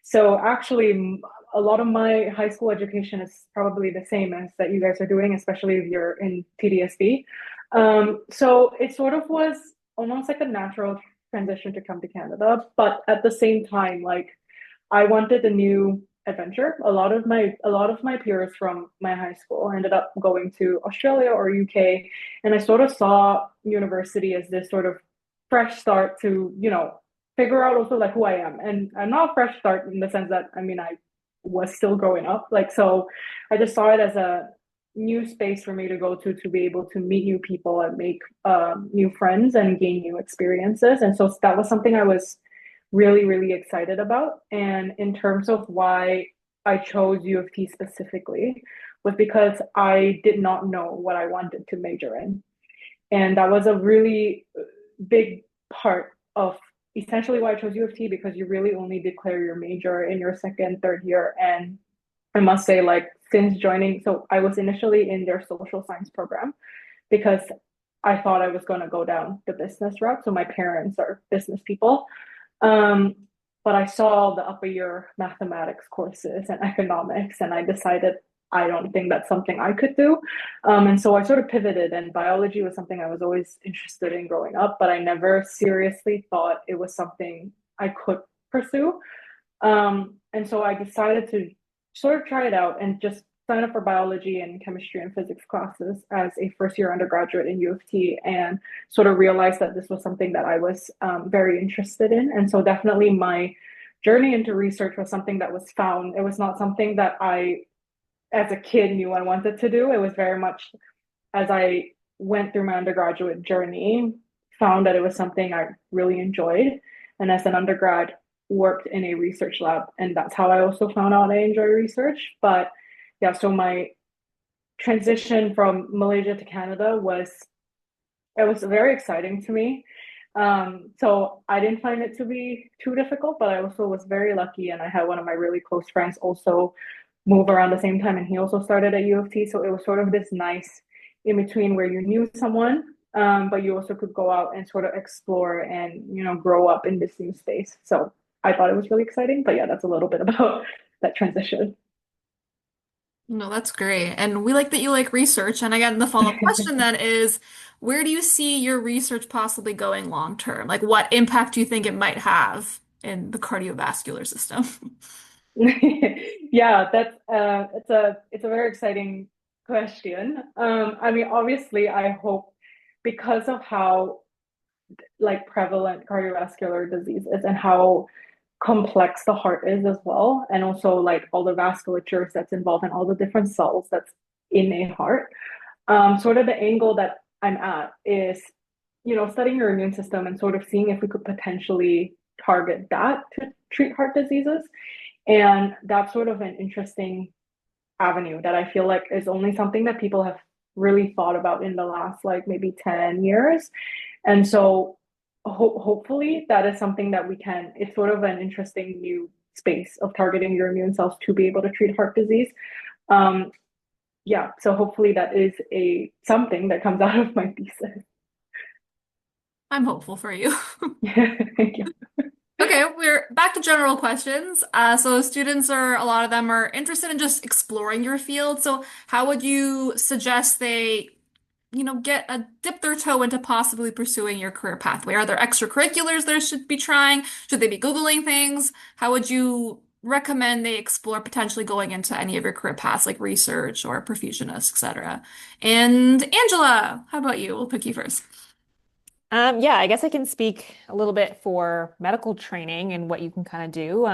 So, actually, a lot of my high school education is probably the same as that you guys are doing, especially if you're in TDSB. So, it sort of was almost like a natural transition to come to Canada, but at the same time, like I wanted a new adventure. A lot of my peers from my high school ended up going to Australia or UK, and I sort of saw university as this sort of fresh start to, figure out also like who I am. And I'm not a fresh start in the sense that I mean I was still growing up. Like so I just saw it as a new space for me to go to be able to meet new people and make new friends and gain new experiences. And so that was something I was really, really excited about. And in terms of why I chose U of T specifically, was because I did not know what I wanted to major in. And that was a really big part of essentially why I chose U of T because you really only declare your major in your second, third year. And I must say, like, since joining, so I was initially in their social science program because I thought I was going to go down the business route. So my parents are business people. Um, but I saw the upper year mathematics courses and economics, and I decided I don't think that's something I could do. And so I sort of pivoted, and biology was something I was always interested in growing up, but I never seriously thought it was something I could pursue. And so I decided to sort of try it out and just sign up for biology and chemistry and physics classes as a first year undergraduate in U of T and sort of realized that this was something that I was very interested in. And so definitely my journey into research was something that was found. It was not something that I, as a kid, knew I wanted to do. It was very much as I went through my undergraduate journey, found that it was something I really enjoyed. And as an undergrad, worked in a research lab. And that's how I also found out I enjoy research. But yeah, so my transition from Malaysia to Canada was very exciting to me. So I didn't find it to be too difficult, but I also was very lucky, and I had one of my really close friends also move around the same time, and he also started at U of T. So it was sort of this nice in between where you knew someone, but you also could go out and sort of explore and grow up in this new space. So I thought it was really exciting. But yeah, that's a little bit about that transition. No, that's great. And we like that you like research. And again, the follow-up question then is, where do you see your research possibly going long term? Like, what impact do you think it might have in the cardiovascular system? Yeah, that's it's a very exciting question. I mean, obviously, I hope because of how like prevalent cardiovascular disease is and how complex the heart is as well, and also like all the vasculatures that's involved and all the different cells that's in a heart. Sort of the angle that I'm at is, studying your immune system and sort of seeing if we could potentially target that to treat heart diseases. And that's sort of an interesting avenue that I feel like is only something that people have really thought about in the last like maybe 10 years. And so hopefully that is something that it's sort of an interesting new space of targeting your immune cells to be able to treat heart disease. Um, yeah, so hopefully that is a something that comes out of my thesis. I'm hopeful for you. Thank you. Okay, we're back to general questions. So students a lot of them are interested in just exploring your field. So how would you suggest they, dip their toe into possibly pursuing your career pathway? Are there extracurriculars they should be trying? Should they be Googling things? How would you recommend they explore potentially going into any of your career paths, like research or perfusionist, etc.? And Angela, how about you? We'll pick you first. Yeah, I guess I can speak a little bit for medical training and what you can kind of do.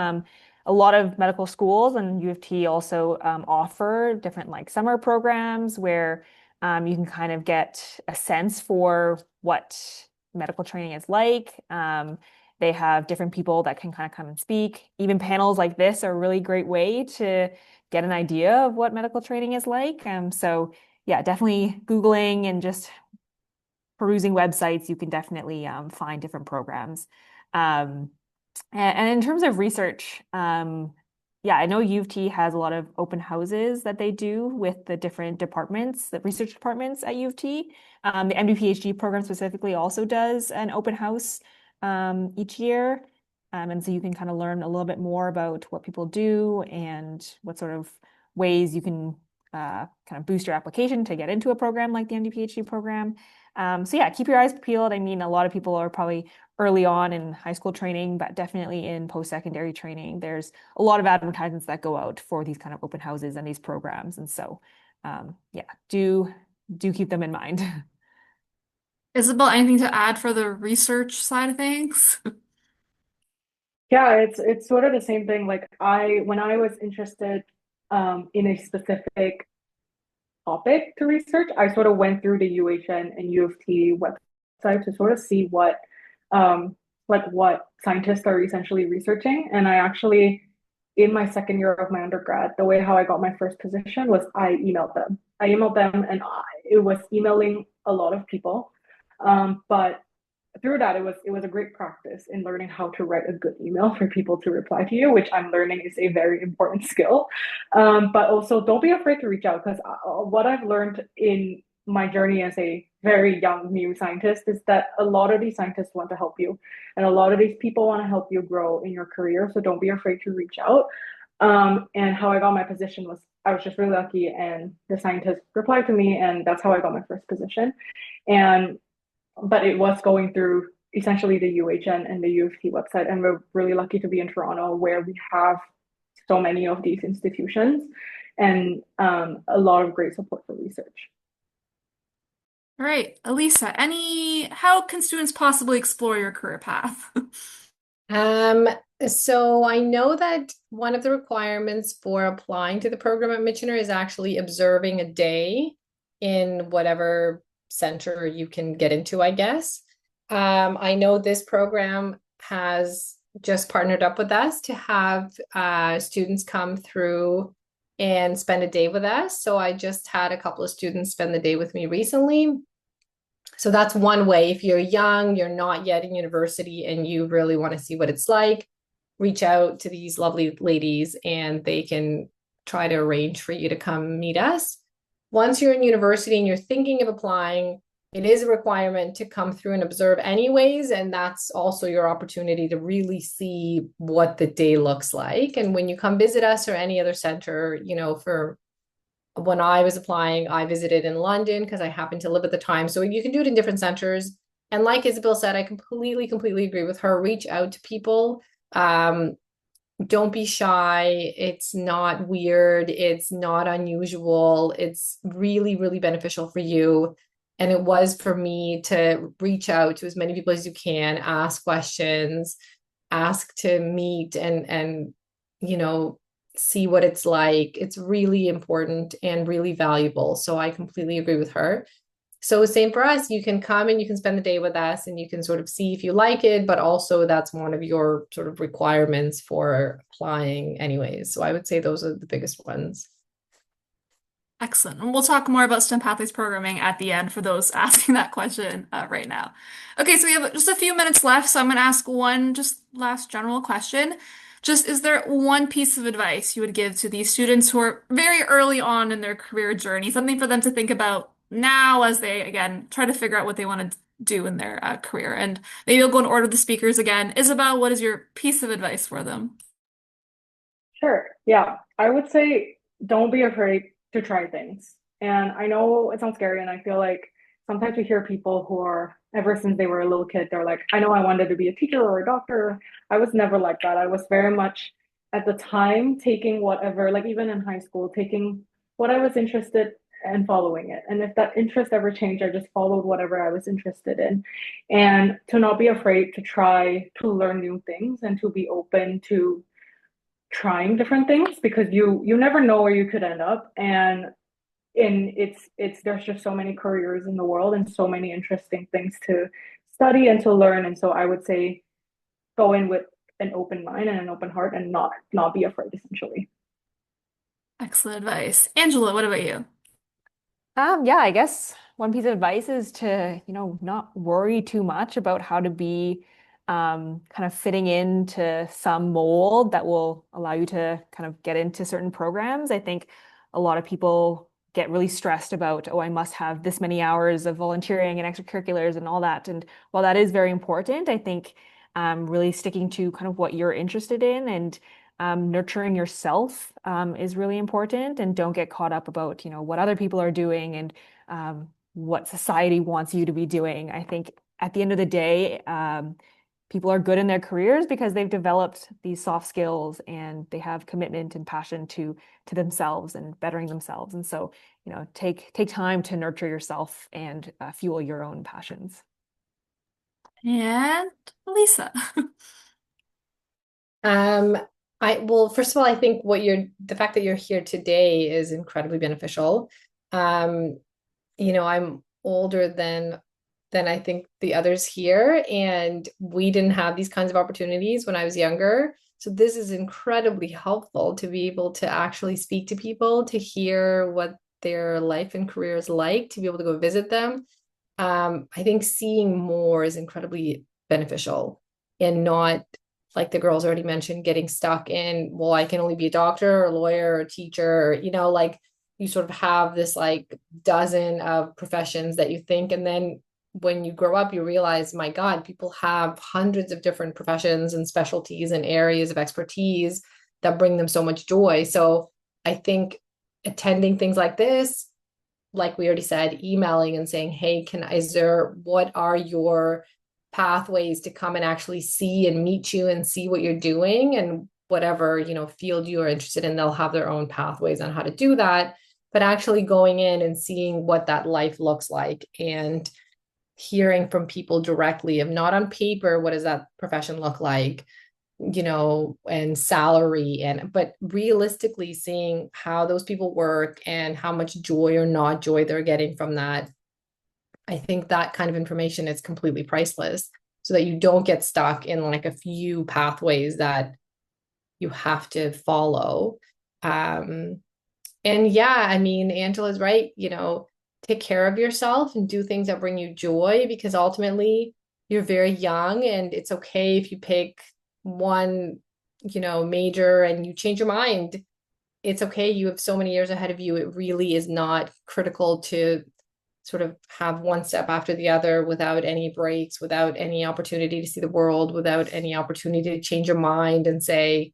a lot of medical schools and U of T also offer different like summer programs where you can kind of get a sense for what medical training is like. They have different people that can kind of come and speak. Even panels like this are a really great way to get an idea of what medical training is like. So yeah, definitely Googling and just perusing websites, you can definitely find different programs. And in terms of research, yeah, I know U of T has a lot of open houses that they do with the different departments, the research departments at U of T. The MD PhD program specifically also does an open house each year. And so you can kind of learn a little bit more about what people do and what sort of ways you can kind of boost your application to get into a program like the MD PhD program. So yeah, keep your eyes peeled. I mean, a lot of people are probably early on in high school training, but definitely in post-secondary training, there's a lot of advertisements that go out for these kind of open houses and these programs. And so, yeah, do keep them in mind. Isabel, anything to add for the research side of things? Yeah, it's sort of the same thing. Like when I was interested in a specific topic to research, I sort of went through the UHN and U of T website to sort of see what scientists are essentially researching. And I actually, in my second year of my undergrad, the way how I got my first position was I emailed them. And it was emailing a lot of people. But through that, it was a great practice in learning how to write a good email for people to reply to you, which I'm learning is a very important skill. But also, don't be afraid to reach out, because what I've learned in my journey as a very young new scientist is that a lot of these scientists want to help you, and a lot of these people want to help you grow in your career. So don't be afraid to reach out. And how I got my position was I was just really lucky, and the scientist replied to me, and that's how I got my first position. And but it was going through essentially the UHN and the U of T website. And we're really lucky to be in Toronto, where we have so many of these institutions and a lot of great support for research. All right, Elisa, how can students possibly explore your career path? Um, so I know that one of the requirements for applying to the program at Michener is actually observing a day in whatever center you can get into, I guess. I know this program has just partnered up with us to have students come through and spend a day with us. So I just had a couple of students spend the day with me recently. So that's one way. If you're young, you're not yet in university, and you really want to see what it's like, reach out to these lovely ladies and they can try to arrange for you to come meet us. Once you're in university and you're thinking of applying, it is a requirement to come through and observe anyways. And that's also your opportunity to really see what the day looks like. And when you come visit us or any other center, for when I was applying, I visited in London because I happened to live at the time. So you can do it in different centers. And like Isabel said, I completely agree with her. Reach out to people. Don't be shy. It's not weird. It's not unusual. It's really beneficial for you. And it was for me to reach out to as many people as you can, ask questions, ask to meet and see what it's like. It's really important and really valuable. So I completely agree with her. So same for us. You can come and you can spend the day with us and you can sort of see if you like it, but also that's one of your sort of requirements for applying anyways. So I would say those are the biggest ones. Excellent. And we'll talk more about STEM Pathways programming at the end for those asking that question right now. Okay, so we have just a few minutes left, so I'm going to ask one just last general question. Just, is there one piece of advice you would give to these students who are very early on in their career journey, something for them to think about now as they, again, try to figure out what they want to do in their career? And maybe I'll go in order of the speakers again. Isabel, what is your piece of advice for them? Sure. Yeah. I would say don't be afraid to try things. And I know it sounds scary, and I feel like sometimes we hear people who are, ever since they were a little kid, they're like, I know I wanted to be a teacher or a doctor. I was never like that. I was very much at the time taking whatever, like even in high school, taking what I was interested and following it. And if that interest ever changed, I just followed whatever I was interested in. And to not be afraid to try to learn new things and to be open to trying different things because you never know where you could end up. And it's there's just so many careers in the world and so many interesting things to study and to learn. And so I would say go in with an open mind and an open heart and not be afraid, essentially. Excellent advice. Angela, what about you? Yeah, I guess one piece of advice is to, not worry too much about how to be kind of fitting into some mold that will allow you to kind of get into certain programs. I think a lot of people get really stressed about, oh, I must have this many hours of volunteering and extracurriculars and all that. And while that is very important, I think really sticking to kind of what you're interested in and nurturing yourself is really important, and don't get caught up about, what other people are doing and what society wants you to be doing. I think at the end of the day, people are good in their careers because they've developed these soft skills and they have commitment and passion to themselves and bettering themselves. And so, take time to nurture yourself and fuel your own passions. And Lisa. Um, well, first of all, I think the fact that you're here today is incredibly beneficial. Um, I'm older than I think the others here, and we didn't have these kinds of opportunities when I was younger. So this is incredibly helpful to be able to actually speak to people, to hear what their life and career is like, to be able to go visit them. I think seeing more is incredibly beneficial, and not, like the girls already mentioned, getting stuck in, well, I can only be a doctor or a lawyer or a teacher, like you sort of have this like dozen of professions that you think, and then when you grow up, you realize, my God, people have hundreds of different professions and specialties and areas of expertise that bring them so much joy. So I think attending things like this, like we already said, emailing and saying, hey, what are your pathways to come and actually see and meet you and see what you're doing, and whatever, field you are interested in, they'll have their own pathways on how to do that. But actually going in and seeing what that life looks like and hearing from people directly, of not on paper, what does that profession look like, and salary, but realistically seeing how those people work and how much joy or not joy they're getting from that. I think that kind of information is completely priceless, so that you don't get stuck in like a few pathways that you have to follow. And yeah, I mean, Angela's right, take care of yourself and do things that bring you joy, because ultimately you're very young, and it's okay if you pick one, major and you change your mind. It's okay. You have so many years ahead of you. It really is not critical to sort of have one step after the other without any breaks, without any opportunity to see the world, without any opportunity to change your mind and say,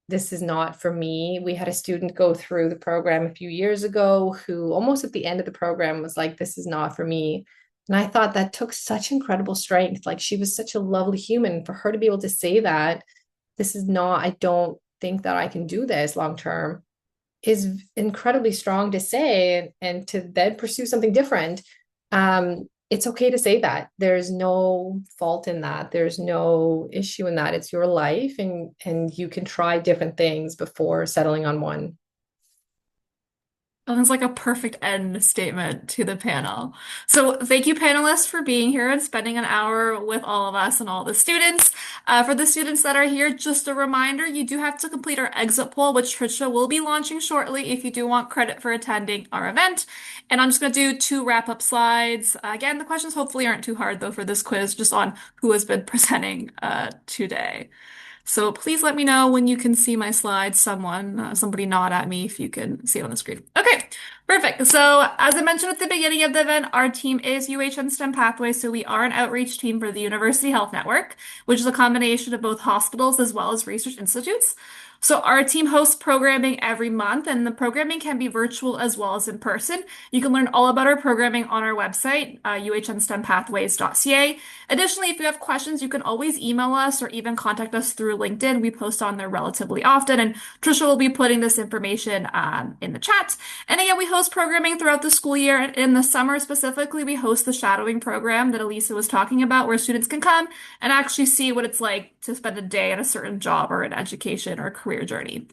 this is not for me. We had a student go through the program a few years ago who almost at the end of the program was like, this is not for me. And I thought that took such incredible strength. Like, she was such a lovely human. For her to be able to say that, this is not, I don't think that I can do this long term, is incredibly strong to say, and to then pursue something different. It's okay to say that. There's no fault in that. There's no issue in that. It's your life, and you can try different things before settling on one. That was like a perfect end statement to the panel. So thank you, panelists, for being here and spending an hour with all of us and all the students. For the students that are here, just a reminder, you do have to complete our exit poll, which Trisha will be launching shortly if you do want credit for attending our event. And I'm just going to do 2 wrap-up slides. Again, the questions hopefully aren't too hard, though, for this quiz, just on who has been presenting today. So please let me know when you can see my slides. Somebody nod at me if you can see it on the screen. Okay, perfect. So as I mentioned at the beginning of the event, our team is UHN STEM Pathways. So we are an outreach team for the University Health Network, which is a combination of both hospitals as well as research institutes. So our team hosts programming every month, and the programming can be virtual as well as in person. You can learn all about our programming on our website, UHNSTEMPathways.ca. Additionally, if you have questions, you can always email us or even contact us through LinkedIn. We post on there relatively often, and Trisha will be putting this information in the chat. And yeah, we host programming throughout the school year. In the summer specifically, we host the shadowing program that Elisa was talking about, where students can come and actually see what it's like to spend a day at a certain job or an education or career journey.